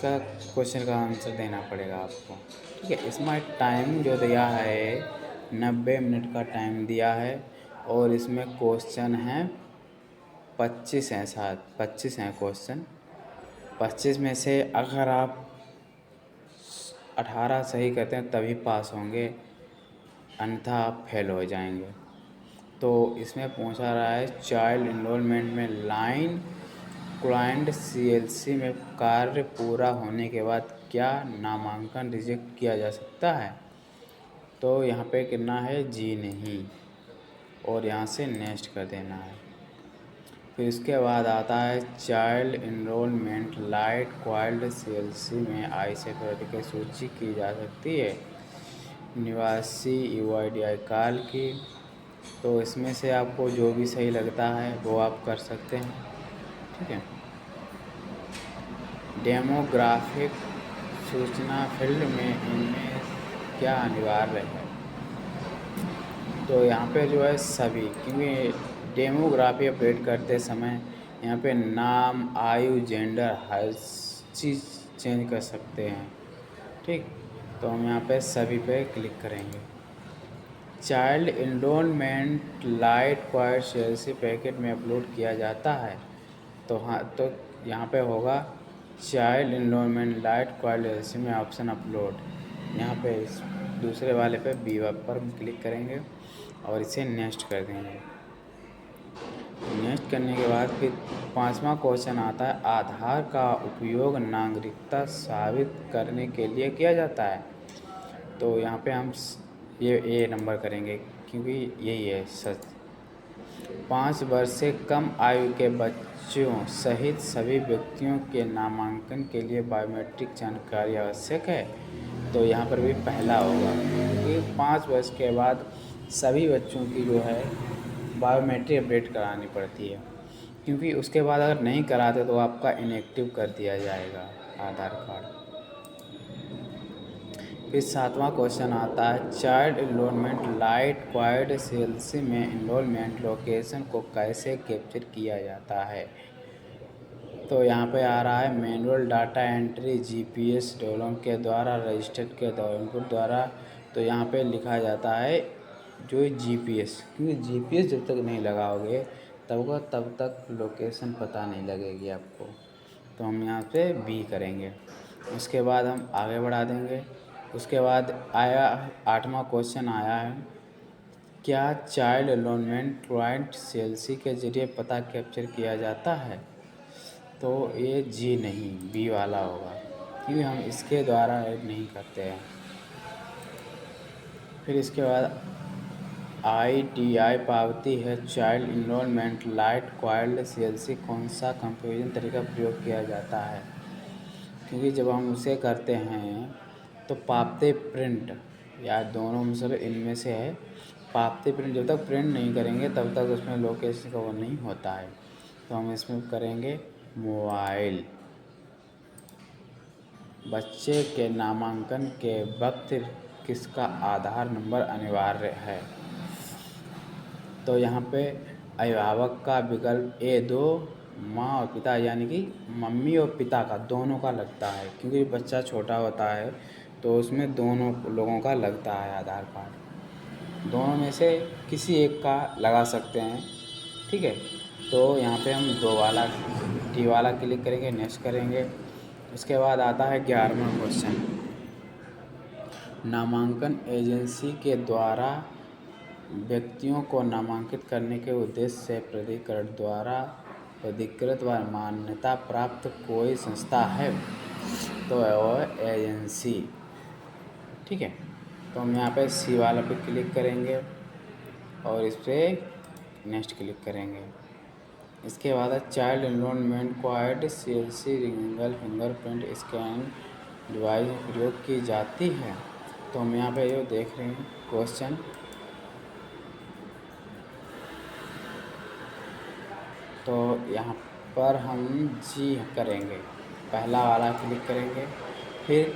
इसका क्वेश्चन का आंसर देना पड़ेगा आपको। ठीक है, इसमें टाइम जो दिया है 90 मिनट का टाइम दिया है और इसमें क्वेश्चन हैं 25 हैं, शायद 25 हैं क्वेश्चन। 25 में से अगर आप 18 सही करते हैं तभी पास होंगे, अन्यथा आप फेल हो जाएंगे। तो इसमें पूछा रहा है चाइल्ड इनरोलमेंट में लाइन क्लाइंट सीएलसी में कार्य पूरा होने के बाद क्या नामांकन रिजेक्ट किया जा सकता है। तो यहाँ पे करना है जी नहीं और यहाँ से नेक्स्ट कर देना है। फिर इसके बाद आता है child enrolment lite client CLC में आई से की सूची की जा सकती है, निवासी यूआईडीआई काल की। तो इसमें से आपको जो भी सही लगता है वो आप कर सकते हैं। ठीक है, डेमोग्राफिक सूचना फील्ड में इनमें क्या अनिवार्य है। तो यहाँ पे जो है सभी, क्योंकि डेमोग्राफी अपडेट करते समय यहाँ पे नाम, आयु, जेंडर हर चीज़ चेंज कर सकते हैं। ठीक, तो हम यहाँ पे सभी पे क्लिक करेंगे। Child enrolment lite client CLC packet में अपलोड किया जाता है। तो हाँ, तो यहाँ पे होगा child enrolment lite client CLC में ऑप्शन अपलोड। यहाँ पे इस दूसरे वाले पे बी पर क्लिक करेंगे और इसे नेक्स्ट कर देंगे। नेक्स्ट करने के बाद फिर 5वां क्वेश्चन आता है आधार का उपयोग नागरिकता साबित करने के लिए किया जाता है। तो यहाँ पे हम ये ए नंबर करेंगे क्योंकि यही है सच। 5 वर्ष से कम आयु के बच्चों सहित सभी व्यक्तियों के नामांकन के लिए बायोमेट्रिक जानकारी आवश्यक है। तो यहाँ पर भी पहला होगा, क्योंकि 5 वर्ष के बाद सभी बच्चों की जो है बायोमेट्रिक अपडेट करानी पड़ती है, क्योंकि उसके बाद अगर नहीं कराते तो आपका इनएक्टिव कर दिया जाएगा आधार कार्ड। फिर 7वां क्वेश्चन आता है child enrolment lite client CLC में इनरोलमेंट लोकेशन को कैसे कैप्चर किया जाता है। तो यहाँ पे आ रहा है मैनुअल डाटा एंट्री जीपीएस डोलों के द्वारा रजिस्टर्ड के इनपुट द्वारा। तो यहाँ पे लिखा जाता है जो जीपीएस, क्योंकि जीपीएस जब तक नहीं लगाओगे तब तक लोकेशन पता नहीं लगेगी आपको। तो हम यहाँ पे बी करेंगे, उसके बाद हम आगे बढ़ा देंगे। उसके बाद आया 8वां क्वेश्चन आया है क्या चाइल्ड इनरोलमेंट क्लाइंट सीएलसी के जरिए पता कैप्चर किया जाता है। तो ये जी नहीं, बी वाला होगा, क्योंकि हम इसके द्वारा ऐड नहीं करते हैं। फिर इसके बाद ITI पावती है child enrolment lite client CLC कौन सा कंपेरिजन तरीका प्रयोग किया जाता है। क्योंकि जब हम उसे करते हैं तो पावती प्रिंट या दोनों में से इनमें से है पावती प्रिंट, जब तक प्रिंट नहीं करेंगे तब तक उसमें लोकेशन कवर नहीं होता है। तो हम इसमें करेंगे मोबाइल। बच्चे के नामांकन के वक्त किसका आधार नंबर अनिवार्य है। तो यहाँ पे अभिभावक का विकल्प A2 माँ और पिता, यानी कि मम्मी और पिता का दोनों का लगता है, क्योंकि बच्चा छोटा होता है तो उसमें दोनों लोगों का लगता है आधार कार्ड। दोनों में से किसी एक का लगा सकते हैं। ठीक है, तो यहाँ पे हम डी वाला क्लिक करेंगे, नेक्स्ट करेंगे। उसके बाद आता है 11वां क्वेश्चन, नामांकन एजेंसी के द्वारा व्यक्तियों को नामांकित करने के उद्देश्य से प्राधिकरण द्वारा अधिकृत व मान्यता प्राप्त कोई संस्था है। तो वह एजेंसी। ठीक है, तो हम यहाँ पे सी वाला पे क्लिक करेंगे और इस पर नेक्स्ट क्लिक करेंगे। इसके बाद child enrolment client CLC single fingerprint scan device प्रयोग की जाती है। तो हम यहाँ पे जो देख रहे हैं क्वेश्चन, तो यहाँ पर हम जी करेंगे, पहला वाला क्लिक करेंगे। फिर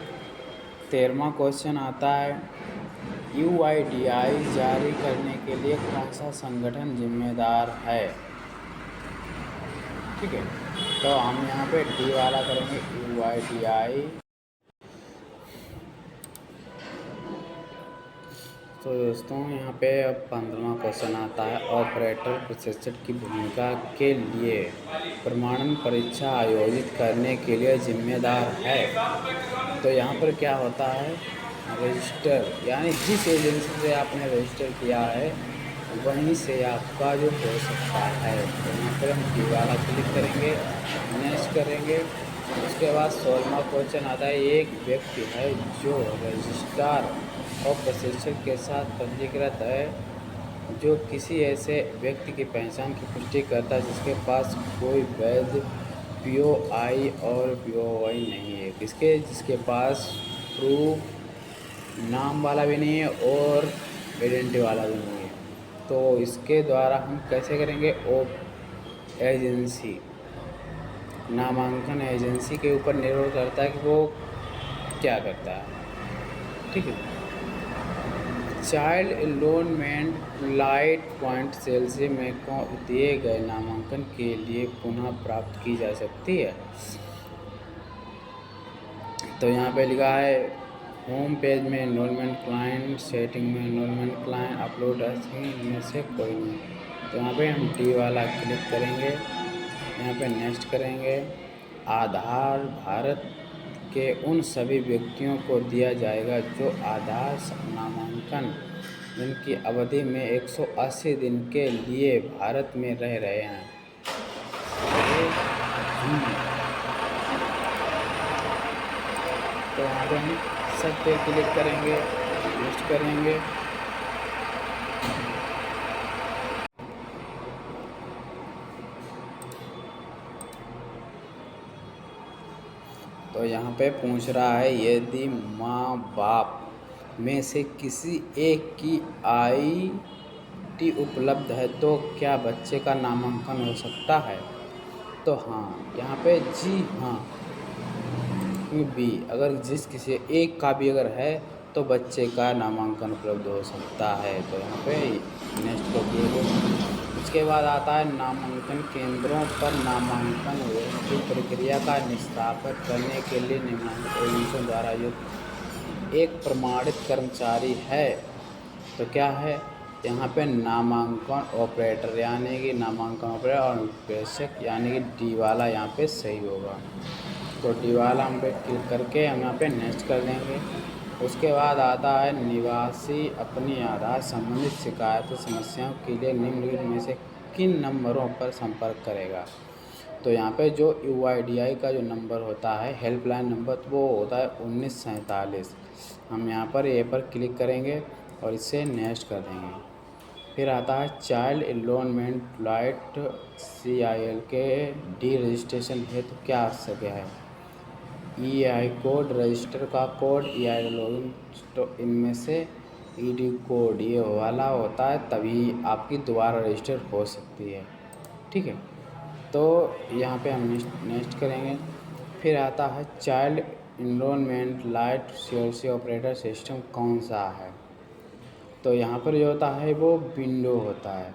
13वां क्वेश्चन आता है UIDI जारी करने के लिए कौन सा संगठन जिम्मेदार है। ठीक है, तो हम यहाँ पे डी वाला करेंगे UIDI। तो दोस्तों यहाँ पे अब 15वां क्वेश्चन आता है, ऑपरेटर प्रशिक्षण की भूमिका के लिए प्रमाणन परीक्षा आयोजित करने के लिए जिम्मेदार है। तो यहाँ पर क्या होता है, रजिस्टर यानी जिस एजेंसी से आपने रजिस्टर किया है वहीं से आपका जो हो सकता है। तो यहाँ पर हम डी वाला क्लिक करेंगे, नेक्स्ट करेंगे। उसके बाद 16वां क्वेश्चन आता है, एक व्यक्ति है जो रजिस्ट्रार और प्रशिक्षक के साथ पंजीकृत है जो किसी ऐसे व्यक्ति की पहचान की पुष्टि करता है जिसके पास कोई वैध POI और BOI नहीं है, जिसके पास प्रूफ नाम वाला भी नहीं है और आइडेंटिटी वाला भी नहीं है। तो इसके द्वारा हम कैसे करेंगे, एजेंसी नामांकन एजेंसी के ऊपर निर्भर करता है कि वो क्या करता है। ठीक है। चाइल्ड एनरोलमेंट लाइट पॉइंट सेल्सी में को दिए गए नामांकन के लिए पुनः प्राप्त की जा सकती है। तो यहाँ पे लिखा है होम पेज में एनरोलमेंट क्लाइंट, सेटिंग में एनरोलमेंट क्लाइंट, अपलोड इनमें से कोई नहीं। तो यहाँ पे हम डी वाला क्लिक करेंगे, यहाँ पे नेक्स्ट करेंगे। आधार भारत के उन सभी व्यक्तियों को दिया जाएगा जो आधार नामांकन जिनकी अवधि में 180 दिन के लिए भारत में रह रहे हैं। तो यहाँ पे हम सब पे क्लिक करेंगे, लिस्ट करेंगे। तो यहाँ पे पूछ रहा है, यदि माँ बाप में से किसी एक की IT उपलब्ध है तो क्या बच्चे का नामांकन हो सकता है। तो हाँ, यहाँ पे जी हाँ बी, अगर जिस किसी एक का भी अगर है तो बच्चे का नामांकन उपलब्ध हो सकता है। तो यहाँ पे नेक्स्ट को दिए। उसके बाद आता है नामांकन केंद्रों पर नामांकन की प्रक्रिया का निष्पादन करने के लिए निम्नलिखित एजेंसियों द्वारा युक्त एक प्रमाणित कर्मचारी है। तो क्या है, यहाँ पे नामांकन ऑपरेटर यानी कि नामांकन ऑपरेटर और प्रेषक यानी कि डी वाला यहाँ पे सही होगा। तो डी वाला हम पे क्लिक करके हम यहाँ पे नेक्स्ट कर देंगे। उसके बाद आता है निवासी अपनी आधार संबंधित शिकायतों समस्याओं के लिए निम्नलिखित में से किन नंबरों पर संपर्क करेगा। तो यहाँ पे जो UIDI का जो नंबर होता है हेल्पलाइन नंबर, तो वो होता है 1947। हम यहाँ पर ए पर क्लिक करेंगे और इसे नेक्स्ट कर देंगे। फिर आता है चाइल्ड एनरोलमेंट लाइट CIL के डी रजिस्ट्रेशन हेतु क्या आवश्यक है। EI कोड, रजिस्टर का कोड, EI लॉगिन, तो इनमें से ED कोड ये वाला होता है तभी आपकी दोबारा रजिस्टर हो सकती है। ठीक है। तो यहाँ पे हम नेक्स्ट करेंगे। फिर आता है child enrolment light CLC operator system कौन सा है। तो यहाँ पर जो होता है वो विंडो होता है।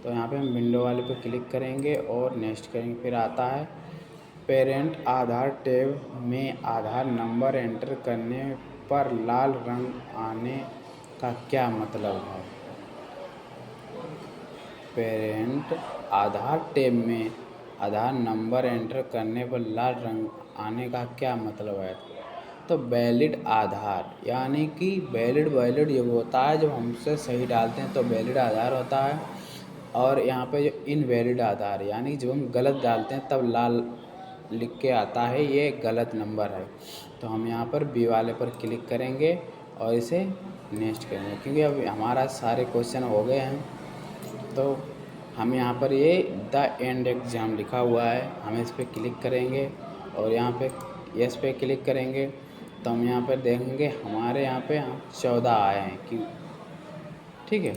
तो यहाँ पे हम विंडो वाले पे क्लिक करेंगे और नेक्स्ट करेंगे। फिर आता है पेरेंट आधार टैब में आधार नंबर एंटर करने पर लाल रंग आने का क्या मतलब है। पेरेंट आधार टैब में आधार नंबर एंटर करने पर लाल रंग आने का क्या मतलब है। तो वैलिड आधार यानी कि वैलिड ये होता है जब हमसे सही डालते हैं तो वैलिड आधार होता है, और यहाँ पे जो इनवैलिड आधार यानी जब हम गलत डालते हैं तब लाल लिख के आता है ये गलत नंबर है। तो हम यहाँ पर बी वाले पर क्लिक करेंगे और इसे नेक्स्ट करेंगे क्योंकि अब हमारा सारे क्वेश्चन हो गए हैं। तो हम यहाँ पर ये द एंड एग्ज़ाम लिखा हुआ है, हम इस पर क्लिक करेंगे और यहाँ पे यस पे क्लिक करेंगे। तो हम यहाँ पर देखेंगे हमारे यहाँ पे 14 आए हैं कि ठीक है।